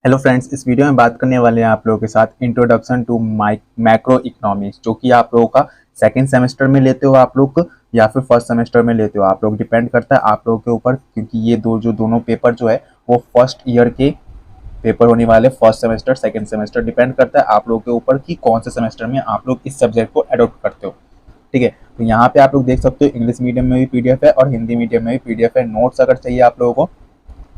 Hello friends, इस video में बात करने वाले हैं आप लोगों के साथ इंट्रोडक्शन टू मैक्रो इकोनॉमिक्स, जो कि आप लोगों का सेकंड सेमेस्टर में लेते हो आप लोग या फिर फर्स्ट सेमेस्टर में लेते हो। आप लोग डिपेंड करता है आप लोगों के ऊपर, क्योंकि ये दोनों पेपर जो है वो फर्स्ट ईयर के पेपर होने वाले। First semester second semester depend करता है आप लोगों के ऊपर कि कौन से सेमेस्टर में आप लोग इस सब्जेक्ट को अडोप्ट करते हो। ठीक है, तो यहाँ पे आप लोग देख सकते हो इंग्लिश मीडियम में भी पीडीएफ है और हिंदी मीडियम में भी पीडीएफ है। नोट्स अगर चाहिए आप लोगों को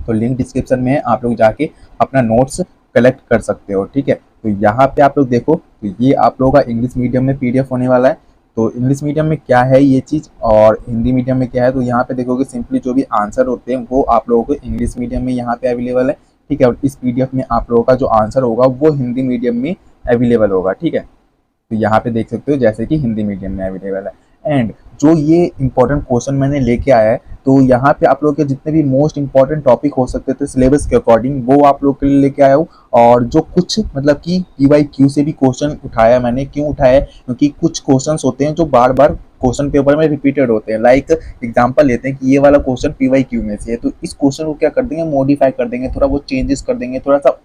तो लिंक डिस्क्रिप्शन में है, आप लोग जाके अपना नोट्स कलेक्ट कर सकते हो। ठीक है, तो यहाँ पे आप लोग देखो, तो ये आप लोगों का इंग्लिश मीडियम में पीडीएफ होने वाला है। तो इंग्लिश मीडियम में क्या है ये चीज़ और हिंदी मीडियम में क्या है, तो यहाँ पे देखोगे सिंपली जो भी आंसर होते हैं वो आप लोगों को इंग्लिश मीडियम में यहाँ पे अवेलेबल है। ठीक है, और इस पीडीएफ में आप लोगों का जो आंसर होगा वो हिंदी मीडियम में अवेलेबल होगा। ठीक है, तो यहाँ पे देख सकते हो जैसे कि हिंदी मीडियम में अवेलेबल है। एंड जो ये इंपॉर्टेंट क्वेश्चन मैंने लेके आया है, तो यहाँ पे आप लोग के जितने भी मोस्ट इंपॉर्टेंट टॉपिक हो सकते थे सिलेबस के अकॉर्डिंग वो आप लोग के लिए लेके आया हूँ। और जो कुछ मतलब कि PYQ से भी क्वेश्चन उठाया मैंने। क्यों उठाया है? क्योंकि कुछ क्वेश्चंस होते हैं जो बार बार क्वेश्चन पेपर में रिपीटेड होते हैं। लाइक एग्जांपल लेते हैं कि ये वाला क्वेश्चन PYQ में से है, तो इस क्वेश्चन को क्या कर देंगे, मॉडिफाई कर देंगे, थोड़ा बहुत चेंजेस कर देंगे, थोड़ा सा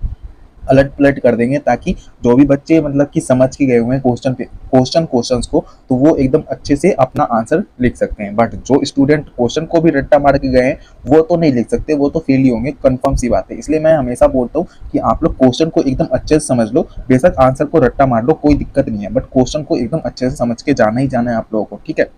अलट पलट कर देंगे, ताकि जो भी बच्चे मतलब कि समझ के गए हुए हैं क्वेश्चंस को, तो वो एकदम अच्छे से अपना आंसर लिख सकते हैं। बट जो स्टूडेंट क्वेश्चन को भी रट्टा मार के गए हैं वो तो नहीं लिख सकते, वो तो फेल ही होंगे, कंफर्म सी बात है। इसलिए मैं हमेशा बोलता हूँ कि आप लोग क्वेश्चन को एकदम अच्छे से समझ लो, बेशक आंसर को रट्टा मार लो, कोई दिक्कत नहीं है, बट क्वेश्चन को एकदम अच्छे से समझ के जाना ही जाना है आप लोगों को। ठीक है,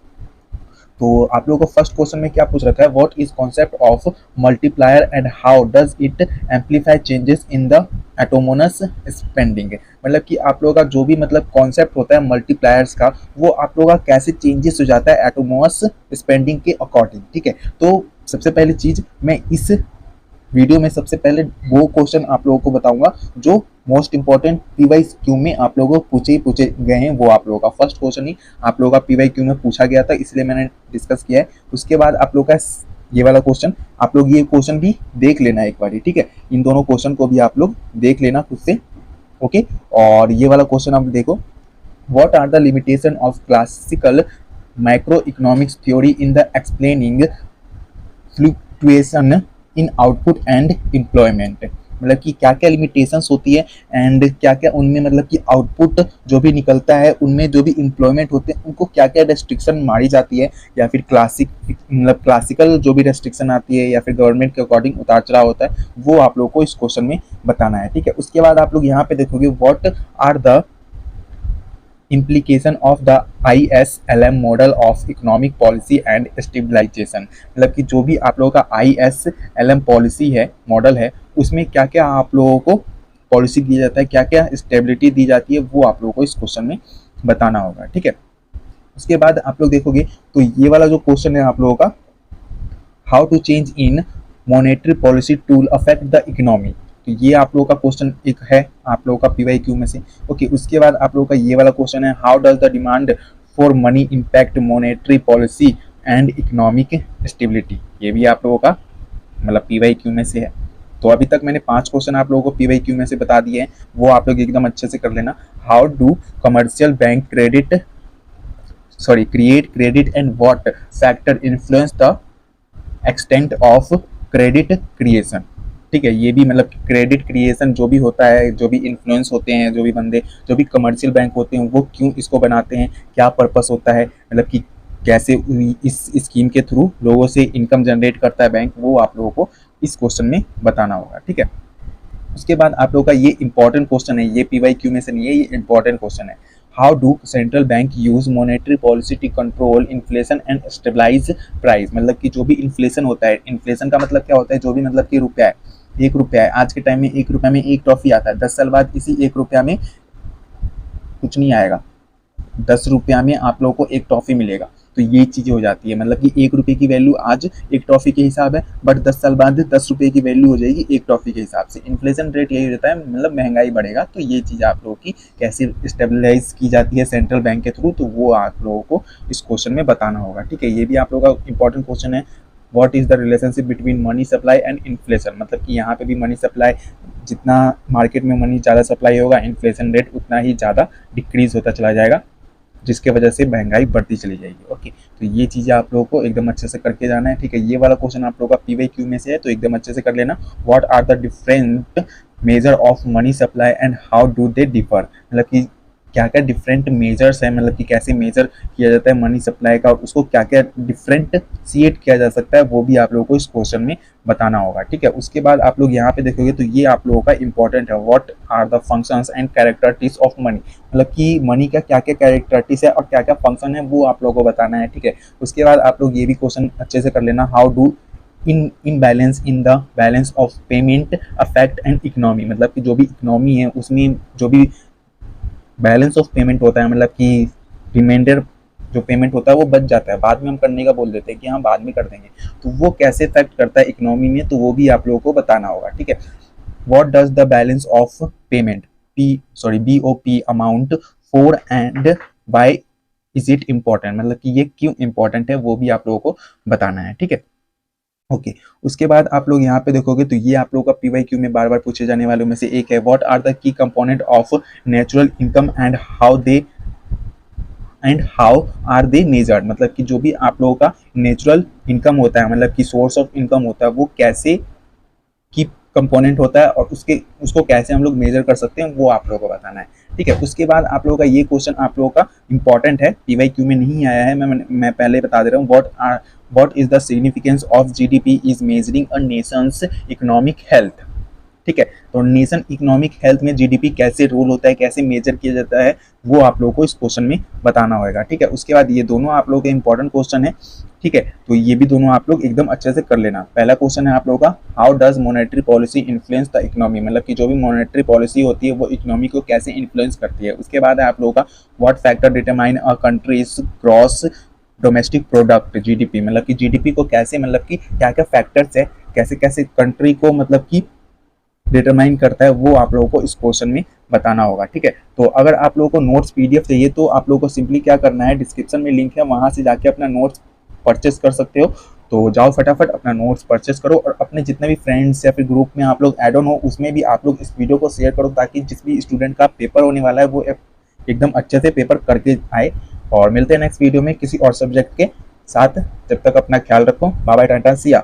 तो आप लोगों को फर्स्ट क्वेश्चन में क्या पूछ रखा है, what is concept of multiplier and how does it amplify changes in the autonomous spending. मतलब कि आप लोगों का जो भी मतलब कॉन्सेप्ट होता है मल्टीप्लायर्स का, वो आप लोगों का कैसे चेंजेस हो जाता है एटोमोनस स्पेंडिंग के अकॉर्डिंग। ठीक है, तो सबसे पहली चीज मैं इस वीडियो में सबसे पहले वो क्वेश्चन आप लोगों को बताऊंगा जो मोस्ट इंपॉर्टेंट PYQ में आप लोगों को पूछे गए हैं। वो आप लोगों का फर्स्ट क्वेश्चन ही आप लोगों का PYQ में पूछा गया था, इसलिए मैंने डिस्कस किया है। उसके बाद आप लोगों का ये वाला क्वेश्चन, आप लोग ये क्वेश्चन भी देख लेना एक बार। ठीक है, इन दोनों क्वेश्चन को भी आप लोग देख लेना खुद से। ओके, और ये वाला क्वेश्चन आप देखो, what are the limitation of classical microeconomics theory in the explaining fluctuation in output and employment. मतलब कि क्या क्या लिमिटेशंस होती है एंड क्या क्या उनमें मतलब कि आउटपुट जो भी निकलता है उनमें जो भी एम्प्लॉयमेंट होते हैं उनको क्या क्या रेस्ट्रिक्शन मारी जाती है, या फिर क्लासिकल जो भी रेस्ट्रिक्शन आती है, या फिर गवर्नमेंट के अकॉर्डिंग उतार चढ़ाव होता है, वो आप लोगों को इस क्वेश्चन में बताना है। ठीक है, उसके बाद आप लोग यहाँ पे देखोगे what are the implication of the ISLM model of economic policy and stabilisation. मतलब कि जो भी आप लोगों का ISLM पॉलिसी है, मॉडल है, उसमें क्या क्या आप लोगों को पॉलिसी दी जाता है, क्या क्या स्टेबिलिटी दी जाती है, वो आप लोगों को इस क्वेश्चन में बताना होगा। ठीक है, उसके बाद आप लोग देखोगे तो ये वाला जो क्वेश्चन है आप लोगों का, how to change in monetary policy to affect the economy. तो ये आप लोगों का क्वेश्चन एक है आप लोगों का PYQ में से। ओके, उसके बाद आप लोगों का ये वाला क्वेश्चन है, how does the demand for money impact monetary policy and economic stability. ये भी आप लोगों का मतलब PYQ में से है। तो अभी तक मैंने 5 क्वेश्चन आप लोगों को PYQ में से बता दिए हैं, वो आप लोग एकदम अच्छे से कर लेना। How do commercial bank create credit and what factor influence the extent of credit creation. ठीक है, ये भी मतलब क्रेडिट क्रिएशन जो भी होता है, जो भी इन्फ्लुएंस होते हैं, जो भी बंदे जो भी कमर्शियल बैंक होते हैं वो क्यों इसको बनाते हैं, क्या पर्पस होता है, मतलब कि कैसे इस स्कीम के थ्रू लोगों से इनकम जनरेट करता है बैंक, वो आप लोगों को इस क्वेश्चन में बताना होगा। ठीक है, उसके बाद आप लोगों का ये इंपॉर्टेंट क्वेश्चन है, ये PYQ में से नहीं है, ये इंपॉर्टेंट क्वेश्चन है। How do central bank use monetary policy to control inflation and stabilise price. मतलब कि जो भी इन्फ्लेशन होता है, इन्फ्लेशन का मतलब क्या होता है, जो भी मतलब कि रुपया है, 1 रुपया है, आज के टाइम में 1 रुपया में एक टॉफी आता है, 10 साल बाद इसी 1 रुपया में कुछ नहीं आएगा, 10 रुपया में आप लोगों को एक टॉफी मिलेगा। तो ये चीज़ें हो जाती है, मतलब कि 1 रुपये की वैल्यू आज एक टॉफी के हिसाब है, बट 10 साल बाद 10 रुपये की वैल्यू हो जाएगी एक टॉफी के हिसाब से। इन्फ्लेशन रेट यही रहता है, मतलब महंगाई बढ़ेगा। तो ये चीज़ आप लोगों की कैसे स्टेबलाइज की जाती है सेंट्रल बैंक के थ्रू, तो वो आप लोगों को इस क्वेश्चन में बताना होगा। ठीक है, ये भी आप लोगों का इंपॉर्टेंट क्वेश्चन है। What is the relationship between money supply and inflation. मतलब कि यहाँ पे भी मनी सप्लाई, जितना मार्केट में मनी ज़्यादा सप्लाई होगा, इन्फ्लेशन रेट उतना ही ज़्यादा डिक्रीज होता चला जाएगा, जिसके वजह से महंगाई बढ़ती चली जाएगी। ओके, तो ये चीज़ें आप लोगों को एकदम अच्छे से करके जाना है। ठीक है, ये वाला क्वेश्चन आप लोगों का PYQ में से है, तो एकदम अच्छे से कर लेना। What are the different measure of money supply and how do they differ, मतलब कि क्या क्या डिफरेंट मेजर्स है, मतलब कि कैसे मेजर किया जाता है मनी सप्लाई का, और उसको क्या क्या डिफरेंशिएट किया जा सकता है, वो भी आप लोगों को इस क्वेश्चन में बताना होगा। ठीक है, उसके बाद आप लोग यहाँ पे देखोगे तो ये आप लोगों का इंपॉर्टेंट है, what are the functions and characteristics of money, मतलब कि मनी का क्या क्या कैरेक्टरिस्टिक्स है और क्या क्या फंक्शन है वो आप लोगों को बताना है। ठीक है, उसके बाद आप लोग ये भी क्वेश्चन अच्छे से कर लेना, how do in balance in the balance of payment affect and economy, मतलब कि जो भी इकोनॉमी है उसमें जो भी बैलेंस ऑफ पेमेंट होता है, मतलब कि रिमाइंडर जो पेमेंट होता है वो बच जाता है, बाद में हम करने का बोल देते हैं कि हम बाद में कर देंगे, तो वो कैसे इफेक्ट करता है इकोनॉमी में, तो वो भी आप लोगों को बताना होगा। ठीक है, what does the balance of payment BOP amount for and why is it important, मतलब कि ये क्यों इंपॉर्टेंट है वो भी आप लोगों को बताना है। ठीक है, ओके उसके बाद आप लोग यहाँ पे देखोगे तो ये आप लोगों का PYQ में बार बार पूछे जाने वालों में से एक है, what are the key component of natural income and how are they measured, मतलब कि जो भी आप लोगों का नेचुरल इनकम होता है, मतलब कि सोर्स ऑफ इनकम होता है, वो कैसे की कंपोनेंट होता है और उसको कैसे हम लोग मेजर कर सकते हैं वो आप लोगों को बताना है। ठीक है, उसके बाद आप लोगों का ये क्वेश्चन आप लोगों का इंपॉर्टेंट है, PYQ में नहीं आया है, मैं पहले बता दे रहा हूँ, what is the significance of GDP is measuring a Nations economic health. ठीक है, तो नेशन इकोनॉमिक हेल्थ में GDP कैसे रोल होता है, कैसे मेजर किया जाता है, वो आप लोगों को इस क्वेश्चन में बताना होगा। ठीक है, उसके बाद ये दोनों आप लोगों के इंपॉर्टेंट क्वेश्चन है। ठीक है, तो ये भी दोनों आप लोग एकदम अच्छे से कर लेना। पहला क्वेश्चन है आप लोगों का, how does monetary policy influence the economy, मतलब कि जो भी मॉनेटरी पॉलिसी होती है वो इकोनॉमी को कैसे इन्फ्लुएंस करती है। उसके बाद है आप लोगों का, what factor determine a countries gross domestic product GDP, मतलब कि GDP को कैसे, मतलब कि क्या क्या फैक्टर्स है, कैसे कैसे कंट्री को मतलब कि डिटरमाइन करता है, वो आप लोगों को इस क्वेश्चन में बताना होगा। ठीक है, तो अगर आप लोगों को नोट्स PDF चाहिए तो आप लोगों को सिंपली क्या करना है, डिस्क्रिप्शन में लिंक है, वहां से जाके अपना नोट्स परचेस कर सकते हो। तो जाओ फटाफट अपना नोट्स परचेस करो और अपने जितने भी फ्रेंड्स या फिर ग्रुप में आप लोग ऐड ऑन हो उसमें भी आप लोग इस वीडियो को शेयर करो, ताकि जिस भी स्टूडेंट का पेपर होने वाला है वो एकदम अच्छे से पेपर करके आए। और मिलते हैं नेक्स्ट वीडियो में किसी और सब्जेक्ट के साथ, जब तक अपना ख्याल रखो, बाय बाय, टाटा, सिया।